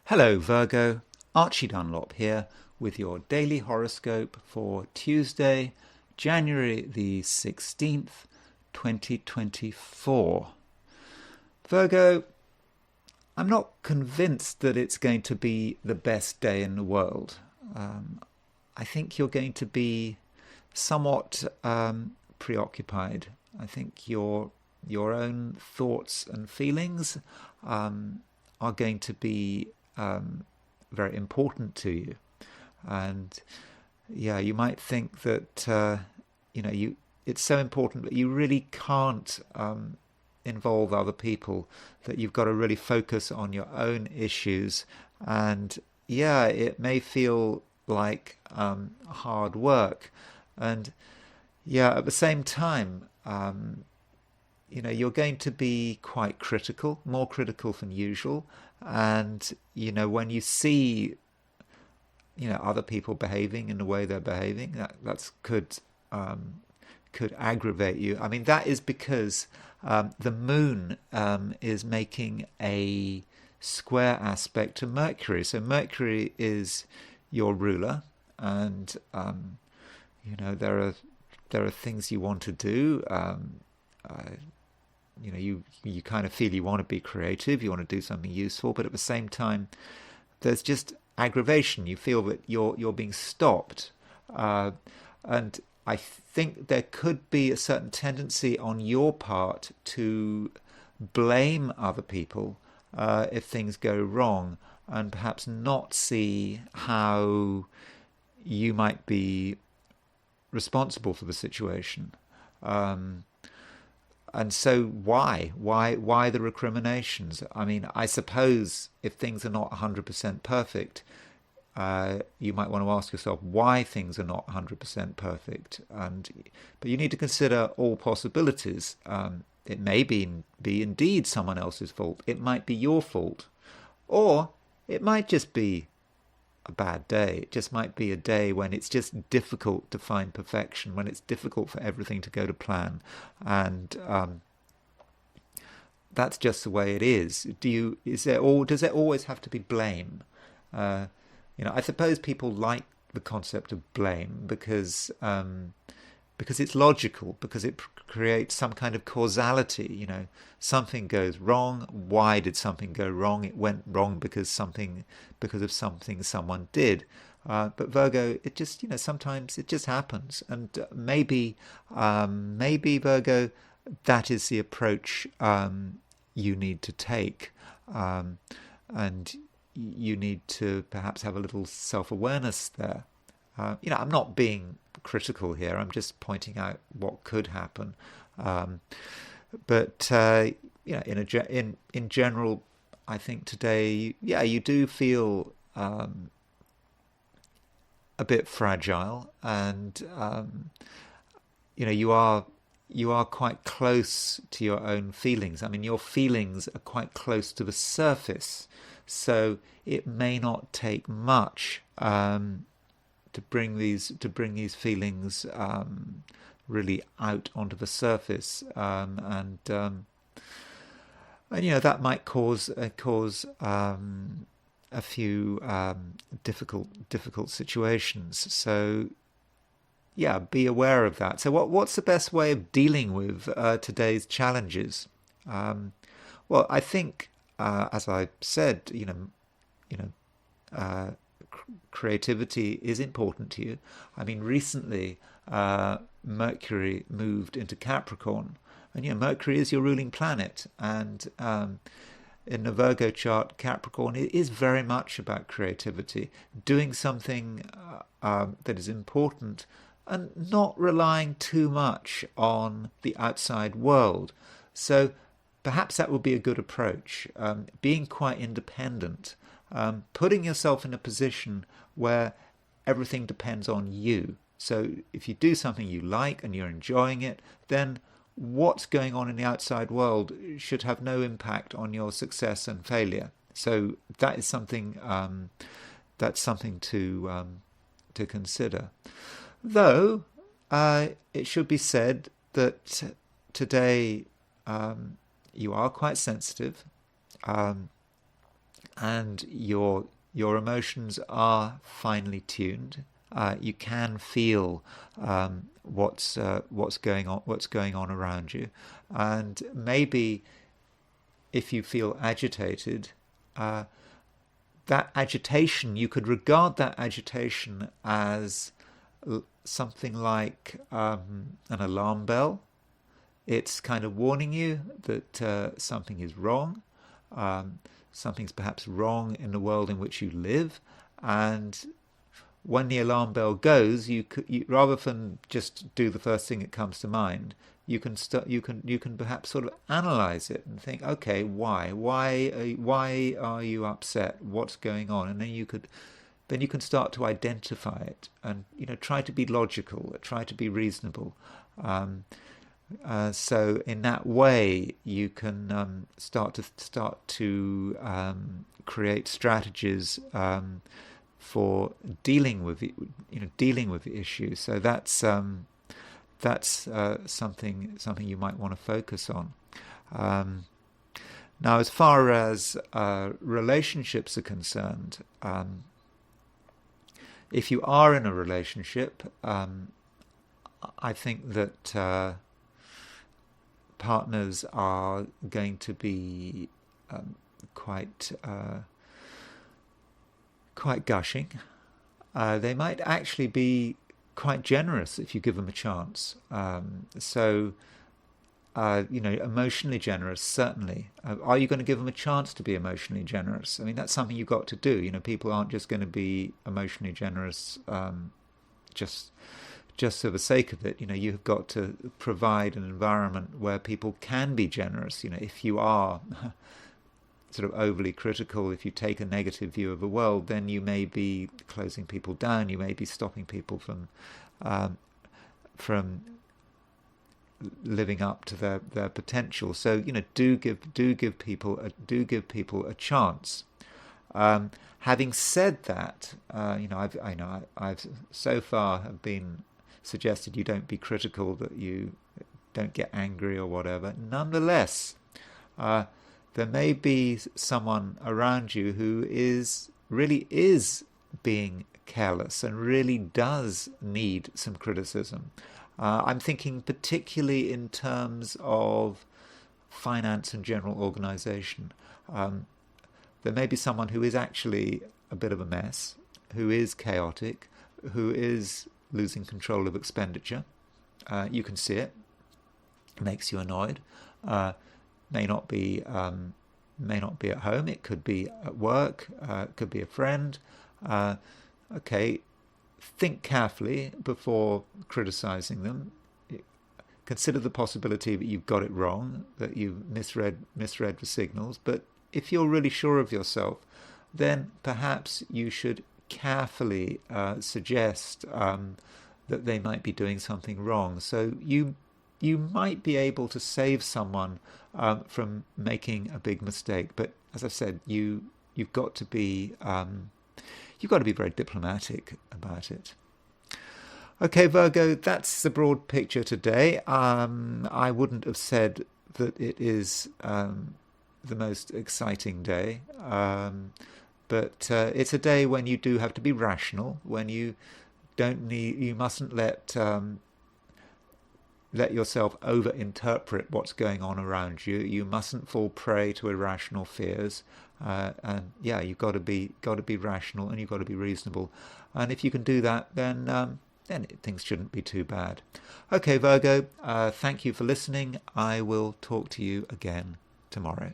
Hello Virgo, Archie Dunlop here with your daily horoscope for Tuesday, January the 16th, 2024. Virgo, I'm not convinced that it's going to be the best day in the world. I think you're going to be somewhat preoccupied. I think your own thoughts and feelings are going to be very important to you, and yeah, you might think that you it's so important that you really can't involve other people. That you've got to really focus on your own issues, and yeah, it may feel like hard work, and yeah, at the same time, you're going to be quite critical, more critical than usual. And, when you see, other people behaving in the way they're behaving, that's could aggravate you. I mean, that is because the moon is making a square aspect to Mercury. So Mercury is your ruler, and there are things you want to do. Uh, you kind of feel you want to be creative, you want to do something useful, but at the same time, there's just aggravation. You feel that you're being stopped, and I think there could be a certain tendency on your part to blame other people if things go wrong, and perhaps not see how you might be responsible for the situation. And so why the recriminations? I mean, I suppose if things are not 100% perfect, you might want to ask yourself why things are not 100% perfect. But you need to consider all possibilities. It may be indeed someone else's fault. It might be your fault. Or it might just be a bad day. It just might be a day when it's just difficult to find perfection, when it's difficult for everything to go to plan, and that's just the way it is. Does there always have to be blame? I suppose people like the concept of blame because it's logical, because it creates some kind of causality. Something goes wrong. Why did something go wrong? It went wrong because of something someone did. But Virgo, it just sometimes it just happens, and maybe Virgo, that is the approach you need to take, and you need to perhaps have a little self-awareness there. I'm not being critical here. I'm just pointing out what could happen. But in general, I think today, yeah, you do feel a bit fragile, and you are quite close to your own feelings. I mean, your feelings are quite close to the surface, so it may not take much to bring these feelings really out onto the surface, and that might cause a few difficult situations. So yeah, be aware of that. So what's the best way of dealing with today's challenges? Well, I think, as I said, you know, uh, creativity is important to you. I mean, recently Mercury moved into Capricorn, and Mercury is your ruling planet, and in the Virgo chart, Capricorn is very much about creativity, doing something that is important, and not relying too much on the outside world. So perhaps that would be a good approach, being quite independent, putting yourself in a position where everything depends on you. So if you do something you like and you're enjoying it, then what's going on in the outside world should have no impact on your success and failure. So that is something to consider. Though it should be said that today you are quite sensitive, and your emotions are finely tuned. You can feel what's going on around you, and maybe if you feel agitated, that agitation, you could regard that agitation as something like an alarm bell. It's kind of warning you that something is wrong. Something's perhaps wrong in the world in which you live, and when the alarm bell goes, rather than just do the first thing that comes to mind, you can perhaps sort of analyze it and think, okay, why are you upset? What's going on? And then you can start to identify it, and try to be logical, try to be reasonable. So in that way, you can start to create strategies for dealing with the issue. So that's something you might want to focus on. Now, as far as relationships are concerned, if you are in a relationship, I think that partners are going to be quite gushing. They might actually be quite generous if you give them a chance. Emotionally generous, certainly. Are you going to give them a chance to be emotionally generous? I mean, that's something you've got to do. People aren't just going to be emotionally generous just for the sake of it. You've got to provide an environment where people can be generous. If you are sort of overly critical, if you take a negative view of the world, then you may be closing people down. You may be stopping people from living up to their potential. So do give people a chance. Having said that, I've so far have been suggested you don't be critical, that you don't get angry or whatever. Nonetheless, there may be someone around you who really is being careless and really does need some criticism. I'm thinking particularly in terms of finance and general organization. There may be someone who is actually a bit of a mess, who is chaotic, who is losing control of expenditure. You can see it. It makes you annoyed. May not be at home. It could be at work. It could be a friend. Okay, think carefully before criticizing them. Consider the possibility that you've got it wrong, that you've misread the signals. But if you're really sure of yourself, then perhaps you should carefully suggest that they might be doing something wrong. So you might be able to save someone from making a big mistake. But as I said, you've got to be very diplomatic about it. Okay, Virgo, that's the broad picture today. I wouldn't have said that it is the most exciting day, but it's a day when you do have to be rational, when you mustn't let yourself over-interpret what's going on around you. You mustn't fall prey to irrational fears. And yeah, you've got to be rational, and you've got to be reasonable. And if you can do that, then things shouldn't be too bad. Okay, Virgo, thank you for listening. I will talk to you again tomorrow.